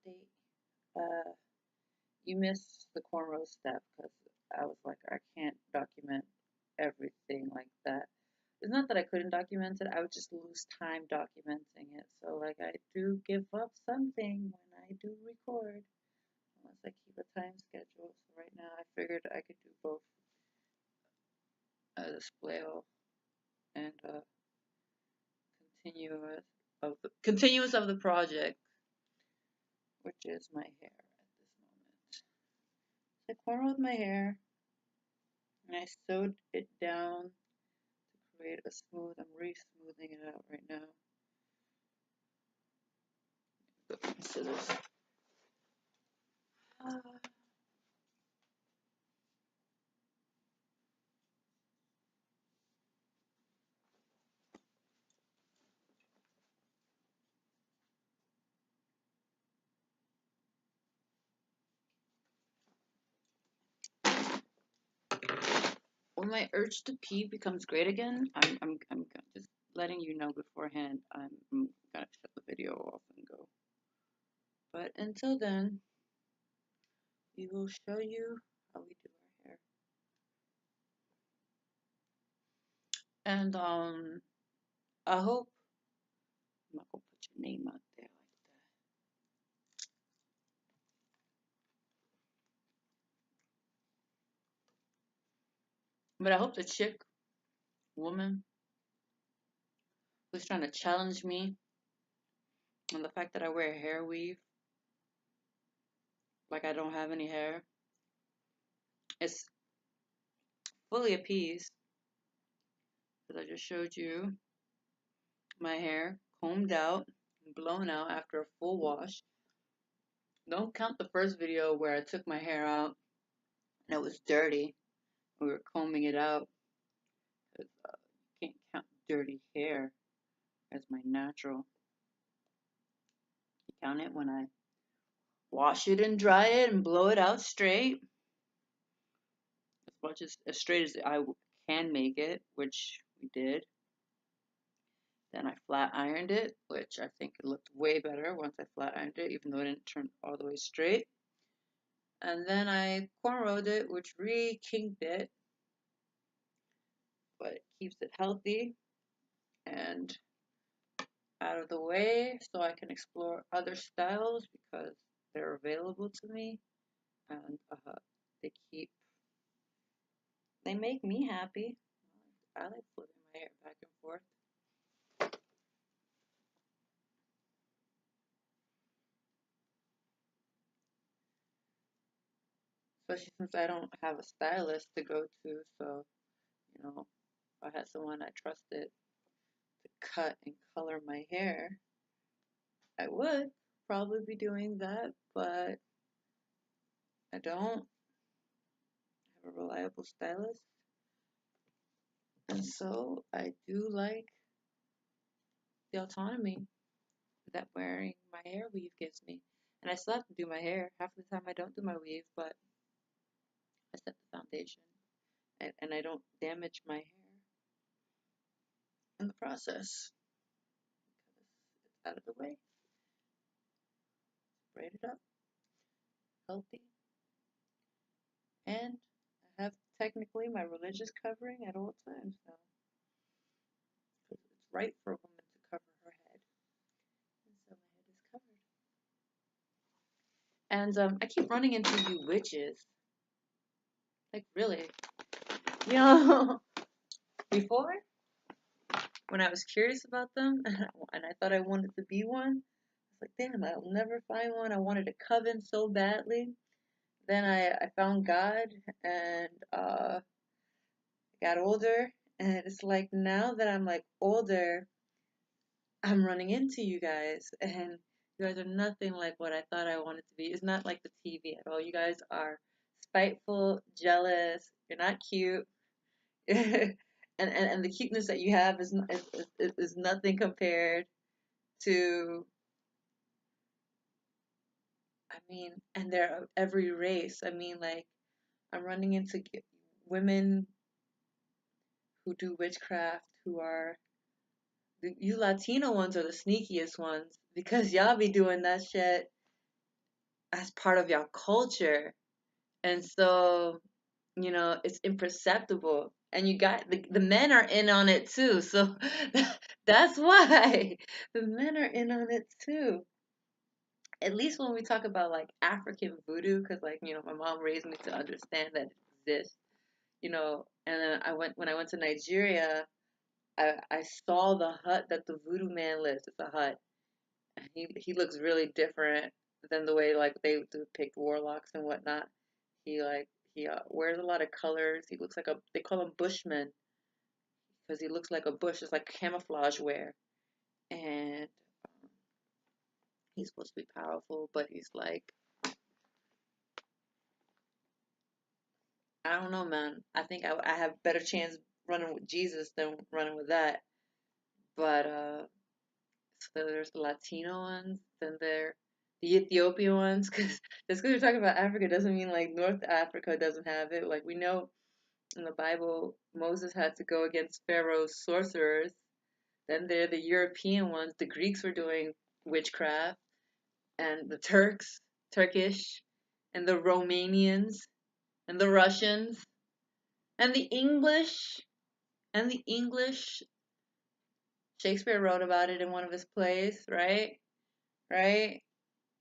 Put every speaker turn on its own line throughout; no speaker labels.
update. You missed the cornrow step because I was like, I can't document everything like that. It's not that I couldn't document it, I would just lose time documenting it. So, like, I do give up something when I do record, unless I keep a time schedule. So, right now, I figured I could do both a display and a continuous of the project, which is my hair at this moment. So I cornrowed my hair and I sewed it down to create a smooth. I'm re-smoothing it out right now. Scissors. When my urge to pee becomes great again, I'm just letting you know beforehand. I'm gonna shut the video off and go. But until then, we will show you how we do our hair. And I hope I'm not gonna put your name out there like that. But I hope the chick, woman, who's trying to challenge me on the fact that I wear a hair weave, like I don't have any hair, is fully appeased. Because I just showed you my hair combed out and blown out after a full wash. Don't count the first video where I took my hair out and it was dirty. We were combing it out because you can't count dirty hair as my natural. You count it when I wash it and dry it and blow it out straight, as much as straight as I can make it, which we did. Then I flat ironed it, which I think it looked way better once I flat ironed it, even though it didn't turn all the way straight. And then I cornrowed it, which re-kinked it, but it keeps it healthy and out of the way so I can explore other styles because they're available to me and they keep, they make me happy. I like flipping my hair back and forth. Especially since I don't have a stylist to go to, so, you know, if I had someone I trusted to cut and color my hair, I would probably be doing that, but I don't have a reliable stylist. And so I do like the autonomy that wearing my hair weave gives me. And I still have to do my hair. Half the time I don't do my weave, but I set the foundation and I don't damage my hair in the process because it's out of the way. Braid it up, healthy. And I have technically my religious covering at all times now. Because it's right for a woman to cover her head. And so my head is covered. And I keep running into you witches. Like, really. You know, before, when I was curious about them and I thought I wanted to be one, I was like, damn, I'll never find one. I wanted a coven so badly. Then I found God and got older. And it's like now that I'm like older, I'm running into you guys. And you guys are nothing like what I thought I wanted to be. It's not like the TV at all. You guys are spiteful, jealous. You're not cute. And the cuteness that you have is nothing compared to, I mean, and they're of every race. I mean, like, I'm running into women who do witchcraft who are, you Latino ones are the sneakiest ones because y'all be doing that shit as part of your culture. And so, it's imperceptible. And you got the men are in on it too. So that's why the men are in on it too. At least when we talk about like African voodoo, because like, my mom raised me to understand that it exists, and then when I went to Nigeria, I saw the hut that the voodoo man lives. It's a hut. And he looks really different than the way like they depict warlocks and whatnot. He wears a lot of colors. He looks like they call him Bushman because he looks like a bush. It's like camouflage wear. And he's supposed to be powerful, but he's like, I don't know, man. I think I have better chance running with Jesus than running with that. But so there's the Latino ones, then there the Ethiopian ones, because just because we're talking about Africa doesn't mean like North Africa doesn't have it. Like we know in the Bible, Moses had to go against Pharaoh's sorcerers. Then there are the European ones. The Greeks were doing witchcraft, and the Turkish, and the Romanians, and the Russians, and the English, and the English. Shakespeare wrote about it in one of his plays, right? Right?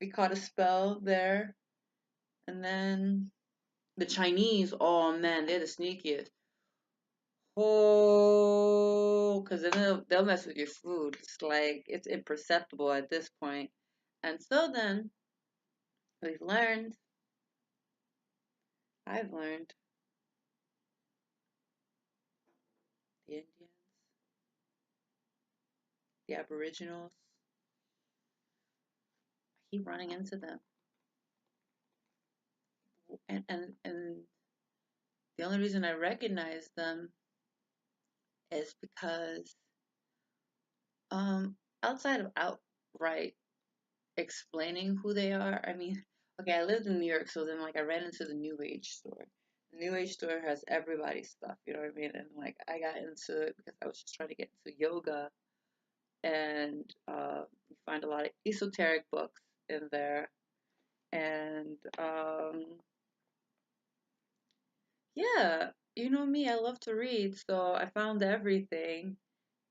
We caught a spell there. And then the Chinese, oh man, they're the sneakiest. Oh, because then they'll mess with your food. It's like, it's imperceptible at this point. And so then, we've learned, I've learned, the Indians, the Aboriginals, I keep running into them. And the only reason I recognize them is because, um, outside of outright explaining who they are. I mean, okay, I lived in New York, so then like I ran into the New Age store. The New Age store has everybody's stuff, you know what I mean? And like I got into it because I was just trying to get into yoga, and you find a lot of esoteric books in there, and yeah, you know me, I love to read, so I found everything,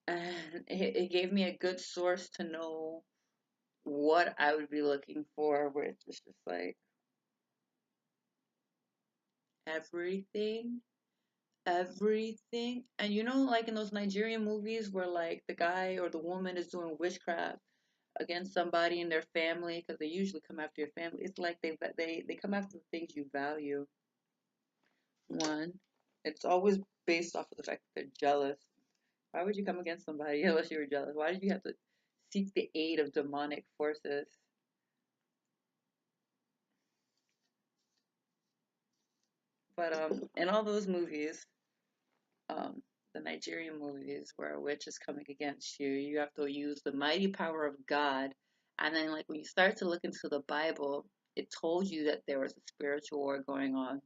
and it gave me a good source to know what I would be looking for, which is just like everything, everything. And like in those Nigerian movies where like the guy or the woman is doing witchcraft against somebody in their family, because they usually come after your family. It's like they come after the things you value. One, it's always based off of the fact that they're jealous. Why would you come against somebody unless you were jealous? Why did you have to seek the aid of demonic forces? But in all those movies, um, the Nigerian movies where a witch is coming against you, you have to use the mighty power of God. And then, like, when you start to look into the Bible, it told you that there was a spiritual war going on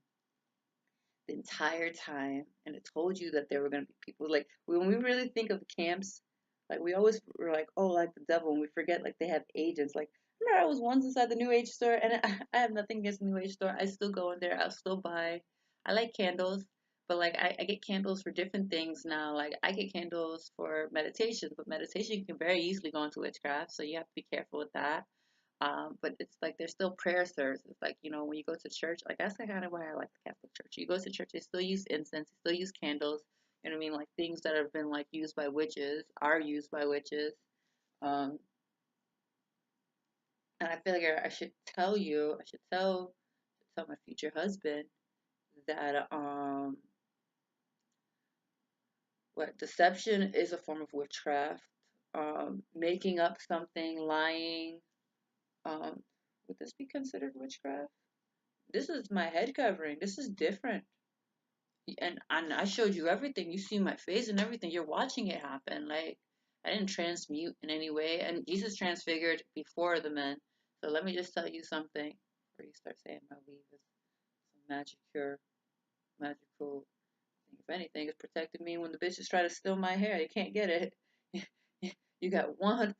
the entire time. And it told you that there were going to be people, like, when we really think of camps, like, we always were like, oh, like the devil, and we forget, like, they have agents. Like, remember, I was once inside the New Age store, and I have nothing against the New Age store. I still go in there, I'll still buy. I like candles. But like I get candles for different things now. Like I get candles for meditation, but meditation can very easily go into witchcraft, so you have to be careful with that. But it's like there's still prayer services. Like, when you go to church, like that's kind of why I like the Catholic Church. You go to church, they still use incense, they still use candles. You know what I mean? Like things that have been like used by witches are used by witches. Um, and I feel like I should tell you, I should tell my future husband that what deception is a form of witchcraft. Making up something, lying. Um, would this be considered witchcraft? This is my head covering. This is different. And I showed you everything. You see my face and everything. You're watching it happen. Like I didn't transmute in any way. And Jesus transfigured before the men. So let me just tell you something before you start saying my weave is some magic cure, magical thing. If anything, it's protected me when the bitches try to steal my hair. They can't get it. You got 100%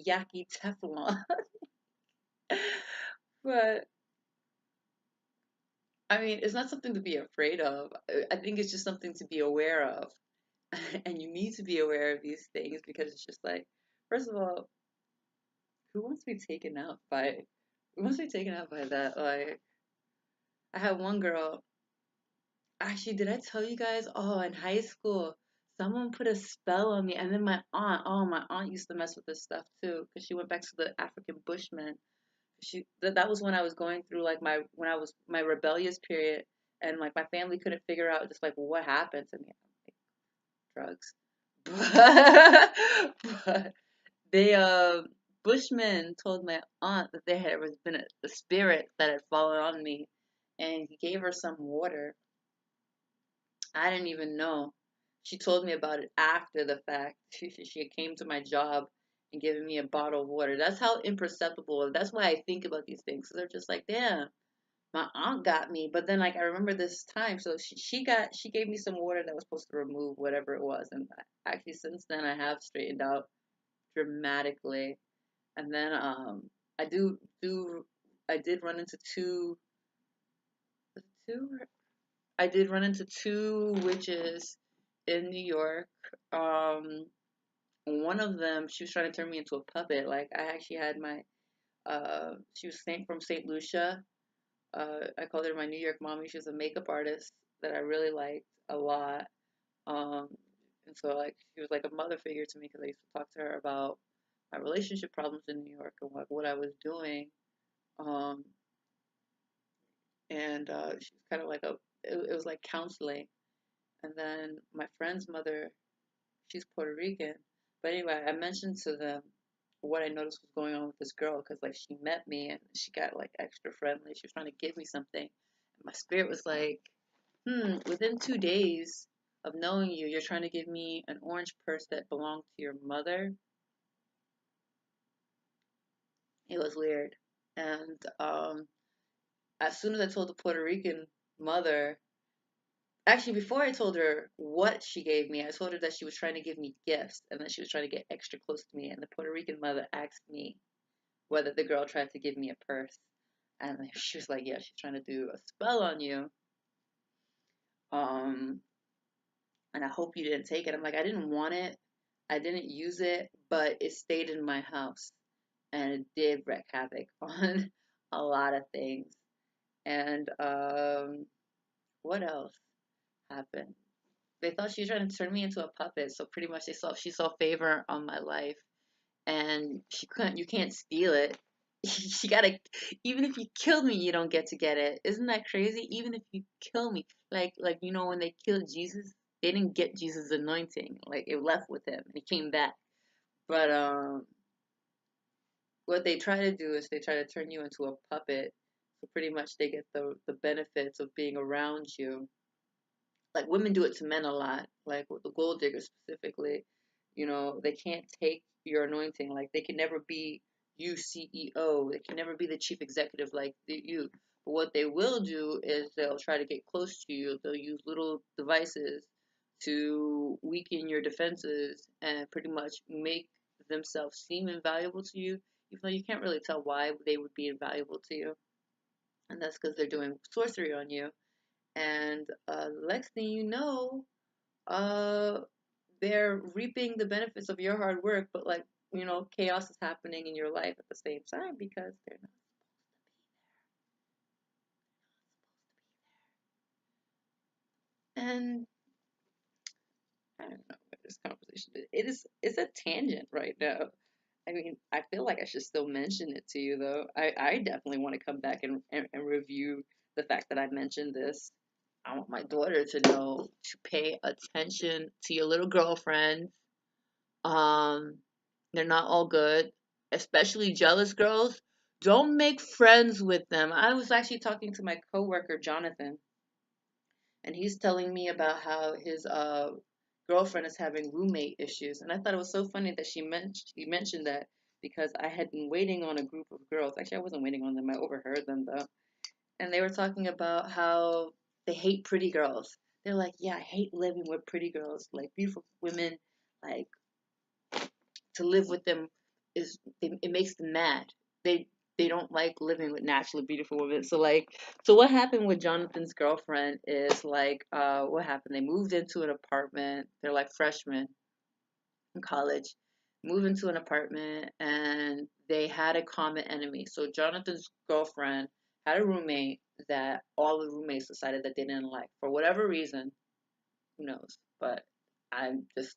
Yaki Teflon. But I mean, it's not something to be afraid of. I think it's just something to be aware of. And you need to be aware of these things because it's just like, first of all, who wants to be taken out by who wants to be taken out by that? Like, I had one girl, actually, did I tell you guys? Oh, in high school, someone put a spell on me, and then my aunt used to mess with this stuff too, because she went back to the African Bushmen. That was when I was going through like when I was my rebellious period, and like my family couldn't figure out just like what happened to me. Drugs. But they Bushmen told my aunt that there had been a spirit that had fallen on me, and he gave her some water. I didn't even know. She told me about it after the fact. She came to my job and given me a bottle of water. That's how imperceptible. That's why I think about these things. So they're just like, damn, my aunt got me. But then like I remember this time, so she gave me some water that was supposed to remove whatever it was, and actually since then I have straightened out dramatically. And then I do I did run into two I did run into two witches in New York. Um, one of them, she was trying to turn me into a puppet. Like I actually had my she was from St. Lucia. I called her my New York mommy. She was a makeup artist that I really liked a lot. Um, and so like she was like a mother figure to me because I used to talk to her about my relationship problems in New York and what I was doing. Um, and she was kind of like it was like counseling. And then my friend's mother, she's Puerto Rican. But anyway, I mentioned to them what I noticed was going on with this girl because like she met me and she got like extra friendly. She was trying to give me something. And my spirit was like, within 2 days of knowing you, you're trying to give me an orange purse that belonged to your mother. It was weird. And as soon as I told the Puerto Rican mother, actually, before I told her what she gave me, I told her that she was trying to give me gifts and that she was trying to get extra close to me. And the Puerto Rican mother asked me whether the girl tried to give me a purse. And she was like, yeah, she's trying to do a spell on you. Um, and I hope you didn't take it. I'm like, I didn't want it. I didn't use it, but it stayed in my house and it did wreak havoc on a lot of things. And what else happened? They thought she was trying to turn me into a puppet. So pretty much she saw favor on my life, and you can't steal it. She gotta even if you kill me, you don't get to get it. Isn't that crazy? Even if you kill me, like when they killed Jesus, they didn't get Jesus' anointing. Like it left with him, and he came back. But what they try to do is they try to turn you into a puppet. So pretty much they get the benefits of being around you. Like women do it to men a lot, like with the gold diggers specifically. They can't take your anointing. Like they can never be you CEO. They can never be the chief executive like you. But what they will do is they'll try to get close to you. They'll use little devices to weaken your defenses and pretty much make themselves seem invaluable to you, even though you can't really tell why they would be invaluable to you. And that's because they're doing sorcery on you. And the next thing you know, uh, they're reaping the benefits of your hard work, but like, chaos is happening in your life at the same time because they're not. And I don't know where this conversation is. It's a tangent right now. I mean, I feel like I should still mention it to you though. I definitely want to come back and review the fact that I mentioned this. I want my daughter to know to pay attention to your little girlfriend. Um, they're not all good, especially jealous girls. Don't make friends with them. I was actually talking to my coworker Jonathan, and he's telling me about how his girlfriend is having roommate issues, and I thought it was so funny that she mentioned that because I had been waiting on a group of girls. Actually, I wasn't waiting on them. I overheard them though, and they were talking about how they hate pretty girls. They're like, yeah, I hate living with pretty girls, like beautiful women, like to live with them it makes them mad. They they don't like living with naturally beautiful women. So like, so what happened with Jonathan's girlfriend is like, what happened? They moved into an apartment. They're like freshmen in college, moved into an apartment, and they had a common enemy. So Jonathan's girlfriend had a roommate that all the roommates decided that they didn't like for whatever reason. Who knows? But I'm just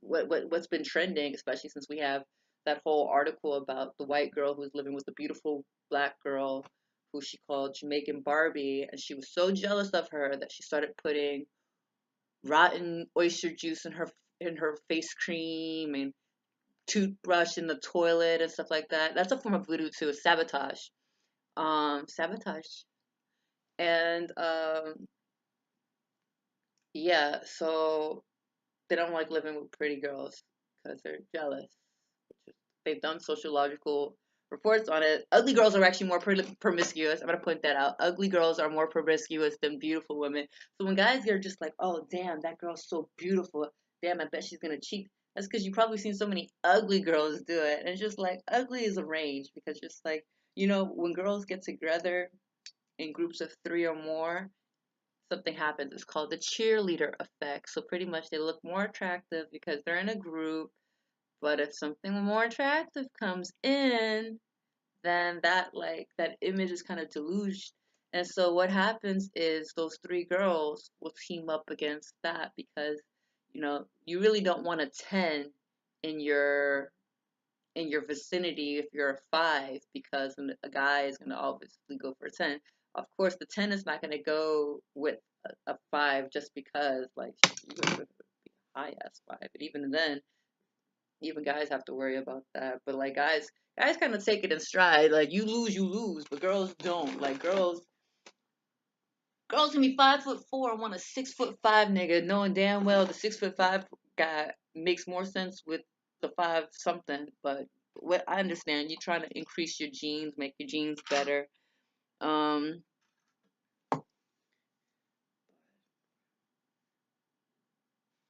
what's been trending, especially since we have that whole article about the white girl who's living with the beautiful black girl who she called Jamaican Barbie, and she was so jealous of her that she started putting rotten oyster juice in her face cream and toothbrush in the toilet and stuff like that. That's a form of voodoo too. It's sabotage. Sabotage. And yeah, so they don't like living with pretty girls because they're jealous. They've done sociological reports on it. Ugly girls are actually more promiscuous. I'm gonna point that out. Ugly girls are more promiscuous than beautiful women. So when guys are just like, "Oh damn, that girl's so beautiful. Damn, I bet she's gonna cheat." That's because you've probably seen so many ugly girls do it. And it's just like ugly is a range because just like when girls get together in groups of three or more, something happens. It's called the cheerleader effect. So pretty much they look more attractive because they're in a group. But if something more attractive comes in, then that image is kind of deluged. And so what happens is those three girls will team up against that because you really don't want a 10 in your vicinity if you're a 5 because a guy is going to obviously go for a 10. Of course, the 10 is not going to go with a 5 just because like you go with a high ass 5. But even then, even guys have to worry about that. But like guys kind of take it in stride. Like you lose, but girls don't. Like girls can be 5'4" and want a 6'5" nigga, knowing damn well the 6'5" guy makes more sense with the 5 something. But what I understand, you're trying to increase your genes, make your genes better. Um,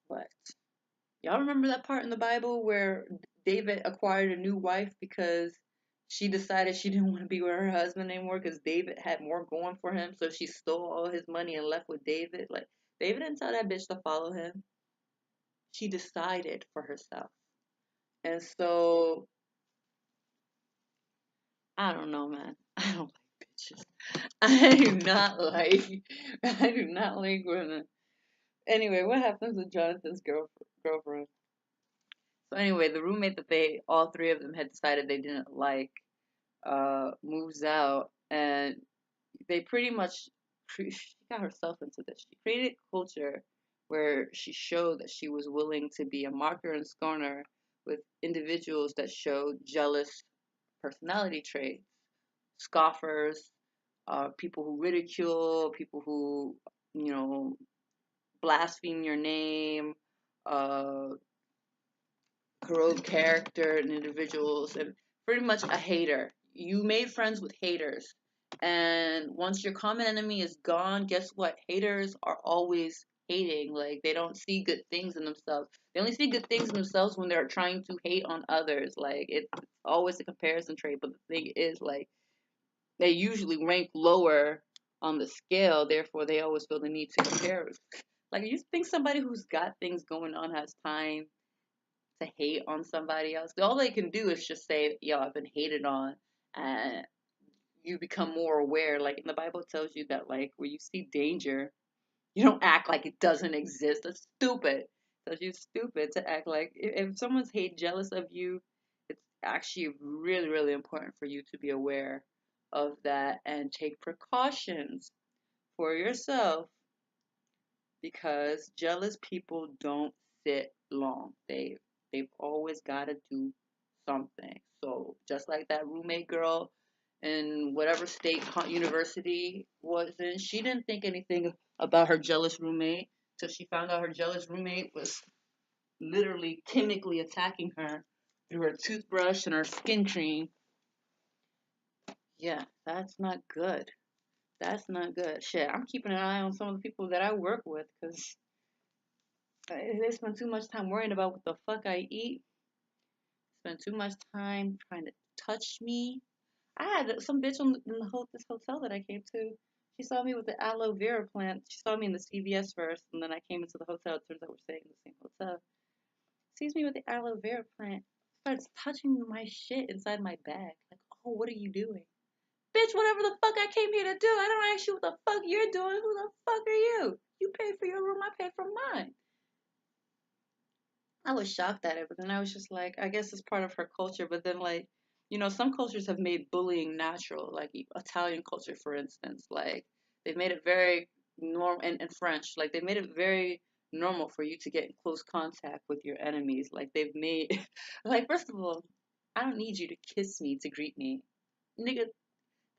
what? Y'all remember that part in the Bible where David acquired a new wife because she decided she didn't want to be with her husband anymore because David had more going for him, so she stole all his money and left with David? Like, David didn't tell that bitch to follow him. She decided for herself. And so, I don't know, man. I don't like bitches. I do not like, I do not like women. Anyway, what happens with Jonathan's girlfriend? So anyway, the roommate that all three of them had decided they didn't like, moves out, and they pretty much, she got herself into this. She created a culture where she showed that she was willing to be a marker and scorner with individuals that showed jealous personality traits, scoffers, people who ridicule, people who, you know, blaspheme your name, uh, corrode character and individuals, and pretty much a hater. You made friends with haters. And once your common enemy is gone, guess what? Haters are always hating. Like, they don't see good things in themselves. They only see good things in themselves when they're trying to hate on others. Like, it's always a comparison trait. But the thing is, like, they usually rank lower on the scale. Therefore, they always feel the need to compare. Like, you think somebody who's got things going on has time to hate on somebody else? All they can do is just say, "Yo, I've been hated on," and you become more aware. Like in the Bible, it tells you that like when you see danger, you don't act like it doesn't exist. That's stupid. Because you're stupid to act like if someone's hate jealous of you, it's actually really really important for you to be aware of that and take precautions for yourself because jealous people don't sit long. They've always got to do something. So just like that roommate girl in whatever state university was in, she didn't think anything about her jealous roommate till she found out her jealous roommate was literally chemically attacking her through her toothbrush and her skin cream. Yeah, that's not good. That's not good. Shit, I'm keeping an eye on some of the people that I work with because they spend too much time worrying about what the fuck I eat, spend too much time trying to touch me. I had some bitch in this hotel that I came to. She saw me with the aloe vera plant. She saw me in the CVS first, and then I came into the hotel. It turns out we're staying in the same hotel. Sees me with the aloe vera plant. Starts touching my shit inside my bag. Like, oh, what are you doing? Bitch, whatever the fuck I came here to do. I don't ask you what the fuck you're doing. Who the fuck are you? You pay for your room, I pay for mine. I was shocked at it, but then I was just like, I guess it's part of her culture. But then, like, some cultures have made bullying natural, like Italian culture, for instance. Like, they've made it very normal, and French, like, they've made it very normal for you to get in close contact with your enemies. Like, they've made, like, first of all, I don't need you to kiss me to greet me. Nigga,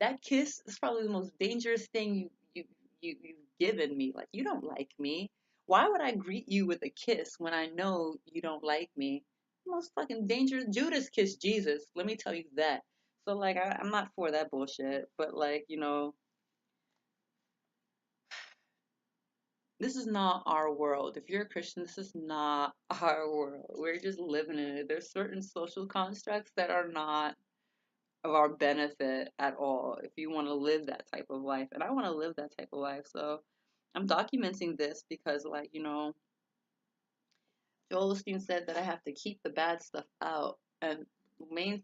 that kiss is probably the most dangerous thing you've given me. Like, you don't like me. Why would I greet you with a kiss when I know you don't like me? The most fucking dangerous. Judas kissed Jesus. Let me tell you that. So like, I'm not for that bullshit. But like, this is not our world. If you're a Christian, this is not our world. We're just living in it. There's certain social constructs that are not of our benefit at all if you want to live that type of life. And I want to live that type of life. So I'm documenting this because, like, Joel Osteen said that I have to keep the bad stuff out. And the main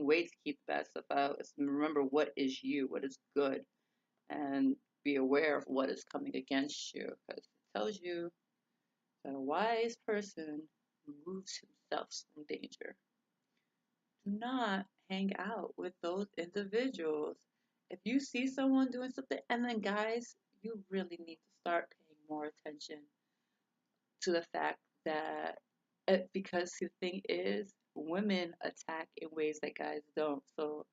way to keep the bad stuff out is to remember what is you, what is good, and be aware of what is coming against you. Because it tells you that a wise person removes himself from danger. Do not hang out with those individuals. If you see someone doing something, and then guys, you really need to start paying more attention to the fact that because the thing is, women attack in ways that guys don't. So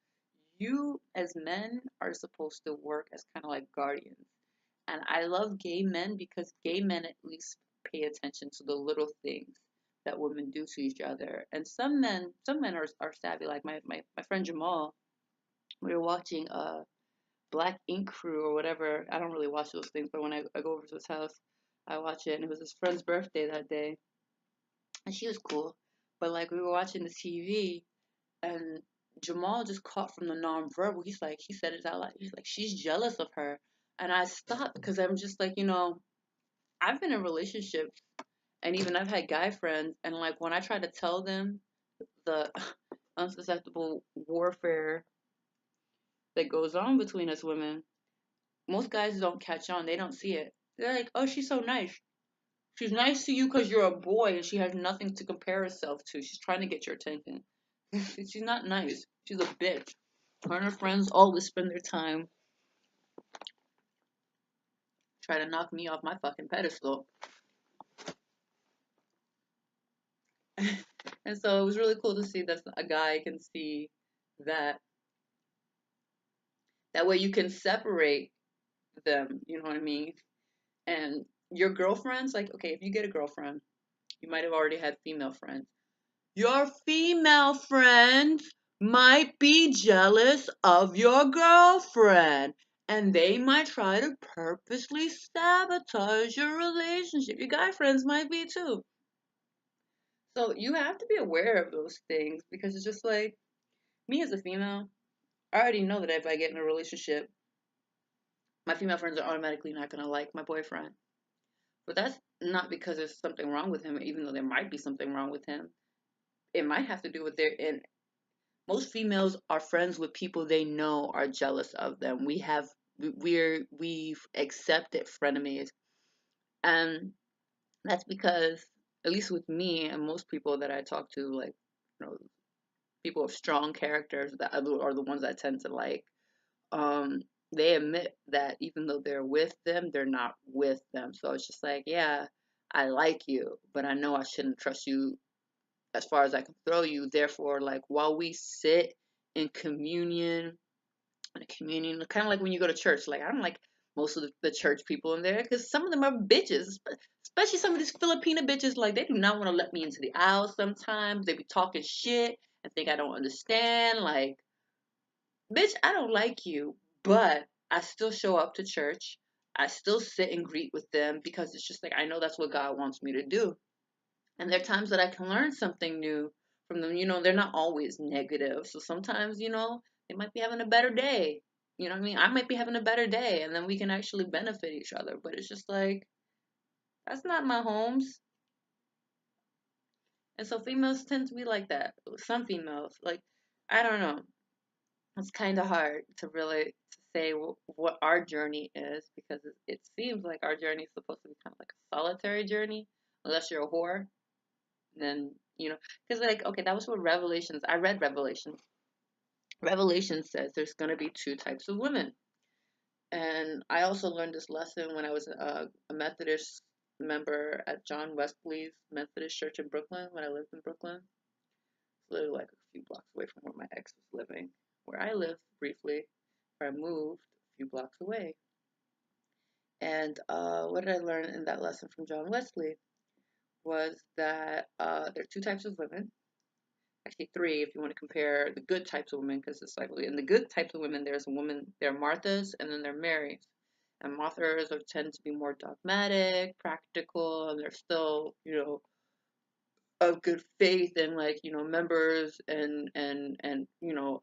you as men are supposed to work as kind of like guardians. And I love gay men because gay men at least pay attention to the little things that women do to each other. And some men are savvy. Like my friend Jamal, we were watching Black Ink Crew or whatever. I don't really watch those things, but when I go over to his house, I watch it. And it was his friend's birthday that day, and she was cool. But like we were watching the TV, and Jamal just caught from the nonverbal. He's like, he said it out loud. He's like, she's jealous of her. And I stopped because I'm just like, I've been in relationships and even I've had guy friends. And like when I try to tell them the unsusceptible warfare that goes on between us women, most guys don't catch on. They don't see it. They're like, oh, she's so nice. She's nice to you because you're a boy and she has nothing to compare herself to. She's trying to get your attention. She's not nice. She's a bitch. Her and her friends always spend their time trying to knock me off my fucking pedestal. And so it was really cool to see that a guy can see that. That way you can separate them, you know what I mean? And your girlfriends, like, okay, if you get a girlfriend, you might have already had female friends. Your female friends might be jealous of your girlfriend. And they might try to purposely sabotage your relationship. Your guy friends might be too. So you have to be aware of those things because it's just like me as a female, I already know that if I get in a relationship, my female friends are automatically not going to like my boyfriend. But that's not because there's something wrong with him, even though there might be something wrong with him. It might have to do with and most females are friends with people they know are jealous of them. We've accepted frenemies. And that's because, at least with me and most people that I talk to, like, you know, people of strong characters that are the ones I tend to like, um, they admit that even though they're with them, they're not with them. So it's just like, yeah, I like you, but I know I shouldn't trust you as far as I can throw you. Therefore, like while we sit in communion, kind of like when you go to church. Like I don't like most of the church people in there because some of them are bitches, especially some of these Filipina bitches. Like they do not want to let me into the aisle. Sometimes they be talking shit and think I don't understand. Like, bitch, I don't like you, but I still show up to church. I still sit and greet with them because it's just like I know that's what God wants me to do. And there are times that I can learn something new from them. They're not always negative. So sometimes, They might be having a better day. You know what I mean? I might be having a better day, and then we can actually benefit each other. But it's just like, that's not my homes. And so females tend to be like that. Some females, like, I don't know. It's kind of hard to really say what our journey is, because it seems like our journey is supposed to be kind of like a solitary journey, unless you're a whore. Then, because like, okay, that was what Revelations. I read Revelations. Revelation says there's going to be two types of women. And I also learned this lesson when I was a Methodist member at John Wesley's Methodist Church in Brooklyn, when I lived in Brooklyn. It's literally like a few blocks away from where my ex was living, where I lived briefly, where I moved a few blocks away. And what did I learn in that lesson from John Wesley was that there are two types of women. Actually, three if you want to compare the good types of women, because it's like in the good types of women, there are Marthas, and then there are Marys. And Marthas tend to be more dogmatic, practical, and they're still, of good faith, and like, members and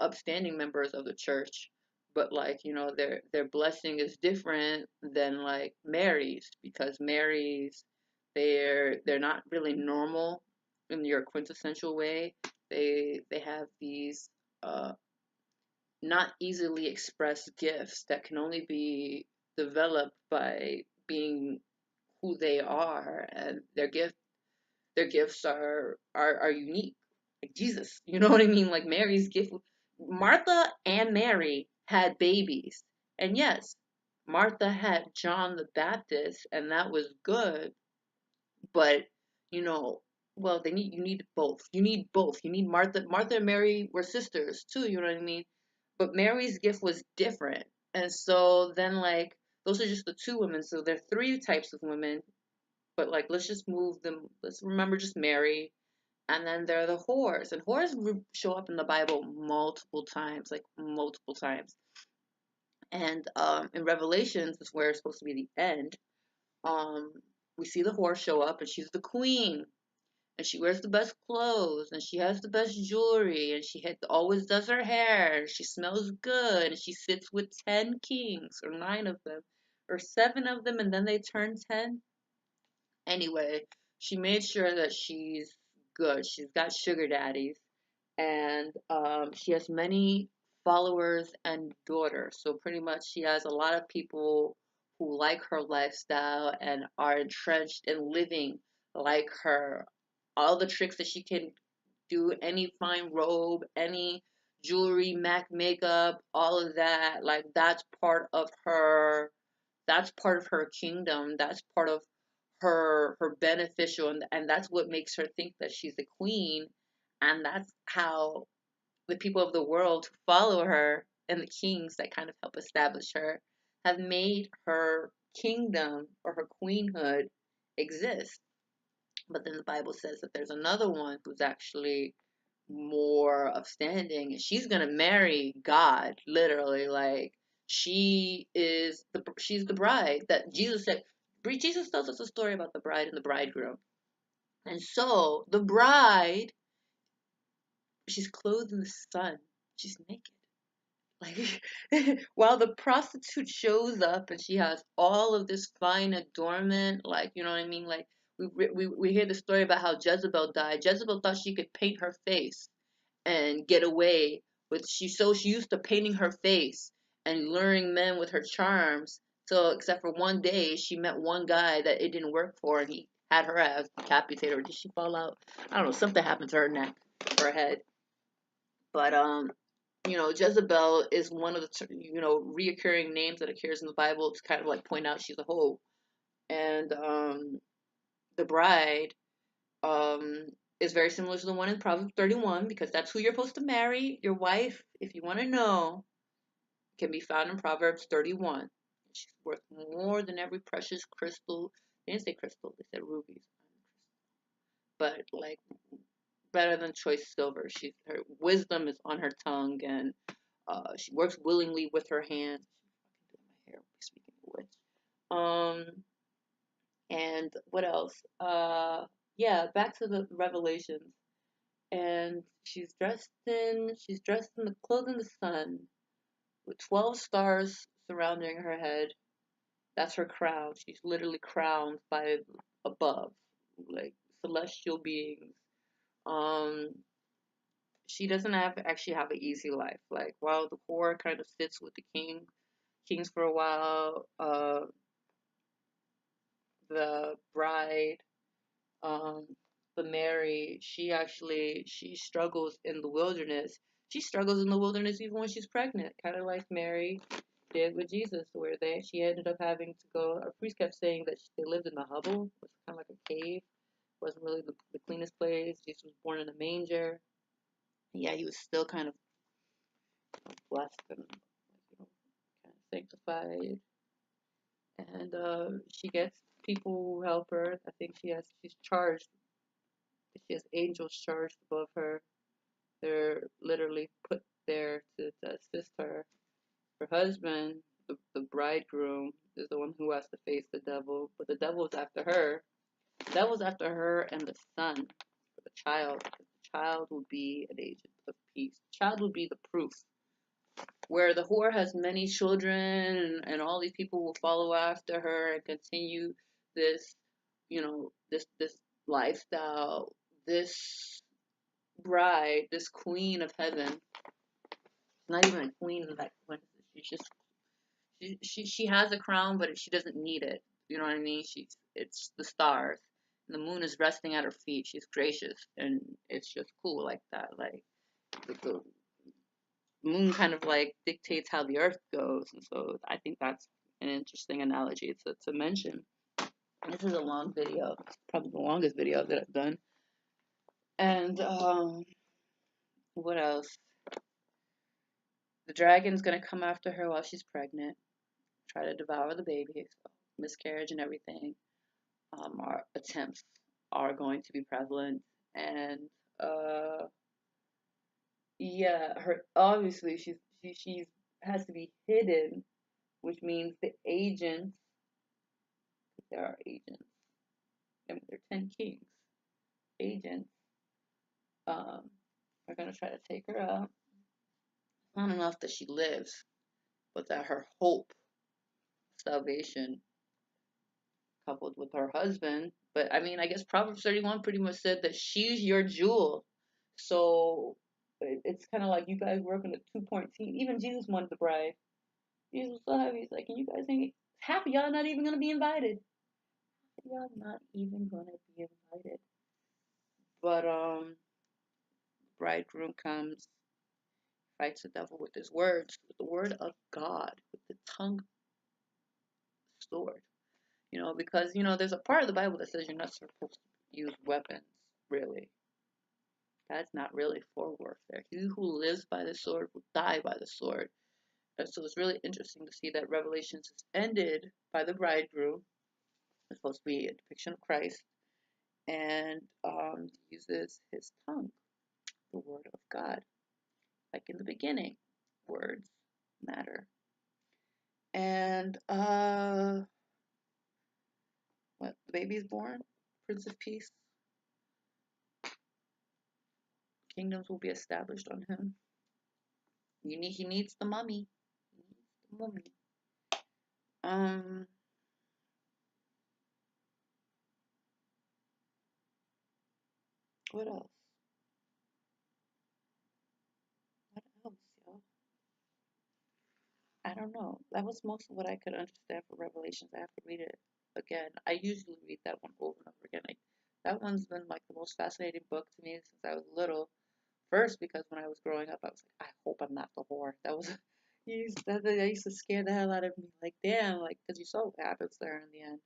upstanding members of the church. But like, their blessing is different than like Mary's, because Mary's, they're not really normal in your quintessential way. They have these not easily expressed gifts that can only be developed by being who they are, and their gifts are unique, like Jesus. You know what I mean? Like Mary's gift. Martha and Mary had babies, and yes, Martha had John the Baptist, and that was good. But you know, well, you need both. You need both. You need Martha. Martha and Mary were sisters too. You know what I mean? But Mary's gift was different, and so then like those are just the two women. So there are three types of women, but like let's just move them. Let's remember just Mary, and then there are the whores, and whores show up in the Bible multiple times, like multiple times. And in Revelations is where it's supposed to be the end. Um, we see the whore show up, and she's the queen, and she wears the best clothes, and she has the best jewelry, and always does her hair, and she smells good, and she sits with 10 kings, or 9 of them, or 7 of them, and then they turn 10. Anyway, she made sure that she's good. She's got sugar daddies, and she has many followers and daughters. So pretty much, she has a lot of people who like her lifestyle and are entrenched in living like her. All the tricks that she can do, any fine robe, any jewelry, MAC makeup, all of that, like that's part of her. That's part of her kingdom. That's part of her beneficial, and that's what makes her think that she's a queen. And that's how the people of the world who follow her, and the kings that kind of help establish her, have made her kingdom or her queenhood exist. But then the Bible says that there's another one who's actually more upstanding, and she's gonna marry God, literally. Like she's the bride that Jesus said. Jesus tells us a story about the bride and the bridegroom. And so the bride, she's clothed in the sun. She's naked. Like, while the prostitute shows up and she has all of this fine adornment, like, you know what I mean? Like, we hear the story about how Jezebel died. Jezebel thought she could paint her face and get away with, she used to painting her face and luring men with her charms. So, except for one day, she met one guy that it didn't work for, and he had her ass decapitated. Or did she fall out? I don't know. Something happened to her neck, her head. But Jezebel is one of the reoccurring names that occurs in the Bible to kind of like point out she's a hoe. And the bride um, is very similar to the one in Proverbs 31, because that's who you're supposed to marry. Your wife, if you want to know, can be found in Proverbs 31. She's worth more than every precious crystal. They didn't say crystal, they said rubies. But like better than choice silver. Her wisdom is on her tongue, and she works willingly with her hands. My hair, speaking of which. And what else? Yeah, back to the Revelations. and she's dressed in the clothing of the sun, with 12 stars surrounding her head. That's her crown. She's literally crowned by above, like celestial beings. Um, she doesn't actually have an easy life. Like while the whore kind of sits with the kings for a while, the bride, um, the Mary, she struggles in the wilderness. She struggles in the wilderness even when she's pregnant, kind of like Mary did with Jesus, where she ended up having to go. Our priest kept saying that they lived in a hovel, which was kind of like a cave. Wasn't really the cleanest place. Jesus was born in a manger. Yeah, he was still kind of blessed and kind of sanctified. And she gets people who help her. I think she's charged. She has angels charged above her. They're literally put there to assist her. Her husband, the bridegroom, is the one who has to face the devil, but the devil's after her. The devil's after her and the son, for the child. The child will be an agent of peace. The child will be the proof. Where the whore has many children and all these people will follow after her and continue this, this lifestyle. This bride, this queen of heaven, not even a queen in that when she's just she has a crown, but she doesn't need it. You know what I mean? It's the stars. And the moon is resting at her feet. She's gracious, and it's just cool like that. Like the moon kind of like dictates how the earth goes, and so I think that's an interesting analogy to mention. This is a long video. It's probably the longest video that I've done. And what else? The dragon's gonna come after her while she's pregnant, try to devour the baby, so miscarriage and everything. Our attempts are going to be prevalent, and uh, yeah, her obviously she's has to be hidden, which means the agents. There are agents. I mean, there are 10 kings. Agents are gonna try to take her out. Not enough that she lives, but that her hope, salvation, coupled with her husband. But I mean, I guess Proverbs 31 pretty much said that she's your jewel. So it's kind of like you guys working a 2-point team. Even Jesus wanted the bride. Jesus was so happy. He's like, and you guys ain't half of y'all not even gonna be invited. Y'all not even gonna be invited. But bridegroom comes, fights the devil with his words, with the word of God, with the tongue sword. Because there's a part of the Bible that says you're not supposed to use weapons, really. That's not really for warfare. He who lives by the sword will die by the sword. And so it's really interesting to see that Revelations is ended by the bridegroom. It's supposed to be a depiction of Christ, and uses his tongue, the word of God. Like in the beginning, words matter. And what? The baby's born, Prince of Peace. Kingdoms will be established on him. He needs the mummy. He needs the mummy. What else? What else, y'all? I don't know. That was most of what I could understand for Revelations. I have to read it again. I usually read that one over and over again. That one's been like the most fascinating book to me since I was little. First, because when I was growing up, I was like, I hope I'm not the whore. That was that used to scare the hell out of me. Like, damn, like, because you saw what happens there in the end.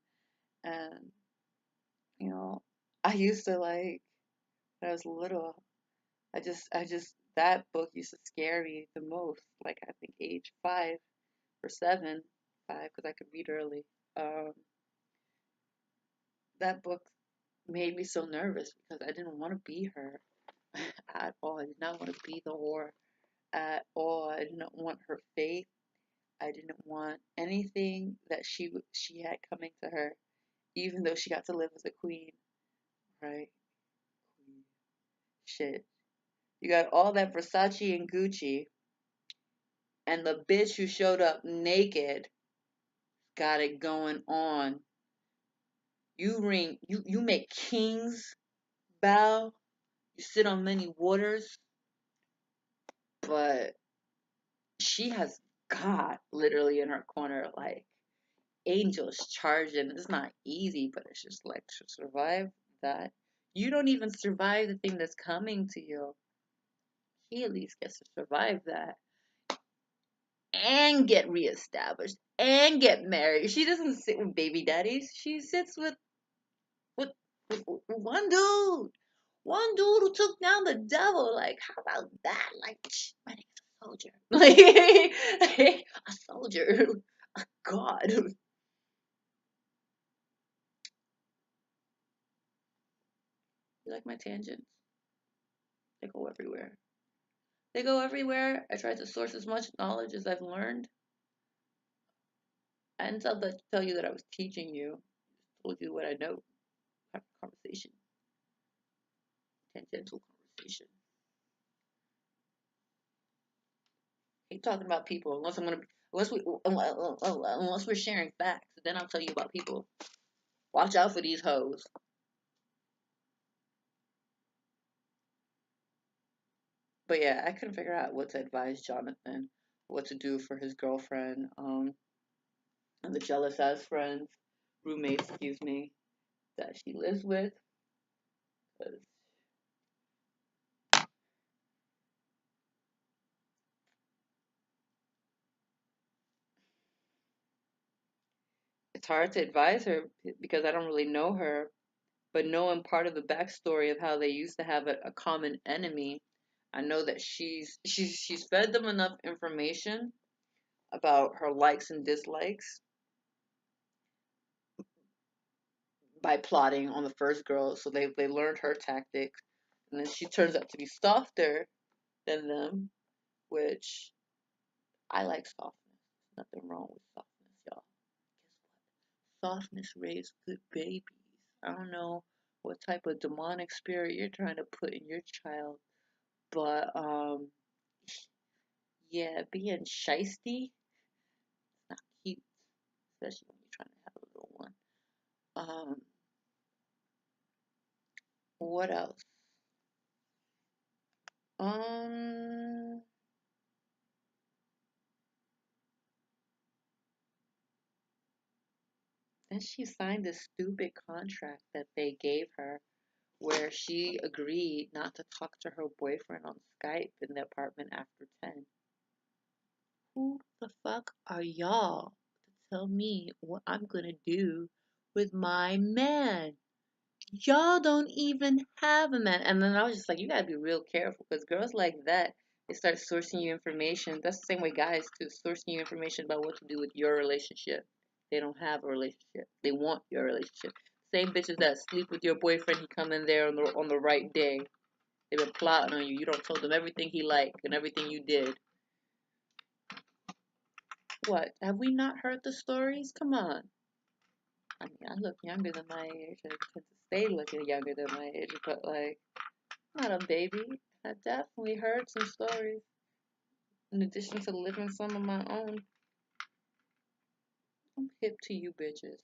And you know, I used to like when I was little. I just that book used to scare me the most. Like I think age 5 or 7, 5, because I could read early. Um, that book made me so nervous because I didn't want to be her at all. I did not want to be the whore at all. I didn't want her faith. I didn't want anything that she had coming to her, even though she got to live as a queen, right? Queen. Shit. You got all that Versace and Gucci, and the bitch who showed up naked got it going on. You make kings bow. You sit on many waters, but she has God literally in her corner, like angels charging. It's not easy, but it's just like to survive that. You don't even survive the thing that's coming to you. He at least gets to survive that and get reestablished and get married. She doesn't sit with baby daddies. She sits with, with one dude. One dude who took down the devil. Like, how about that? Like, my nigga's a soldier. Like, a soldier. A god. You like my tangents? They go everywhere. They go everywhere. I try to source as much knowledge as I've learned. I didn't tell you that I was teaching you. I told you what I know. Have a conversation. Tangential conversation. I hate talking about people unless we're sharing facts. Then I'll tell you about people. Watch out for these hoes. But yeah, I couldn't figure out what to advise Jonathan, what to do for his girlfriend, and the jealous ass friends, roommates, excuse me, that she lives with. 'Cause it's hard to advise her because I don't really know her, but knowing part of the backstory of how they used to have a common enemy, I know that she's fed them enough information about her likes and dislikes by plotting on the first girl, so they learned her tactics, and then she turns out to be softer than them, which I like softness. Nothing wrong with softness, y'all. Guess what? Softness raised good babies. I don't know what type of demonic spirit you're trying to put in your child, but yeah, being shisty, not cute, especially when you're trying to have a little one. Um, what else? Um, then she signed this stupid contract that they gave her where she agreed not to talk to her boyfriend on Skype in the apartment after 10. Who the fuck are y'all to tell me what I'm gonna do with my man? Y'all don't even have a man. And then I was just like, you gotta be real careful because girls like that, they start sourcing you information. That's the same way guys too, sourcing you information about what to do with your relationship. They don't have a relationship. They want your relationship. Same bitches that sleep with your boyfriend, he come in there on the right day. They've been plotting on you. You don't told them everything he liked and everything you did. What? Have we not heard the stories? Come on. I mean, I look younger than my age. I tend to stay looking younger than my age, but like, I'm not a baby. I definitely heard some stories. In addition to living some of my own, I'm hip to you bitches.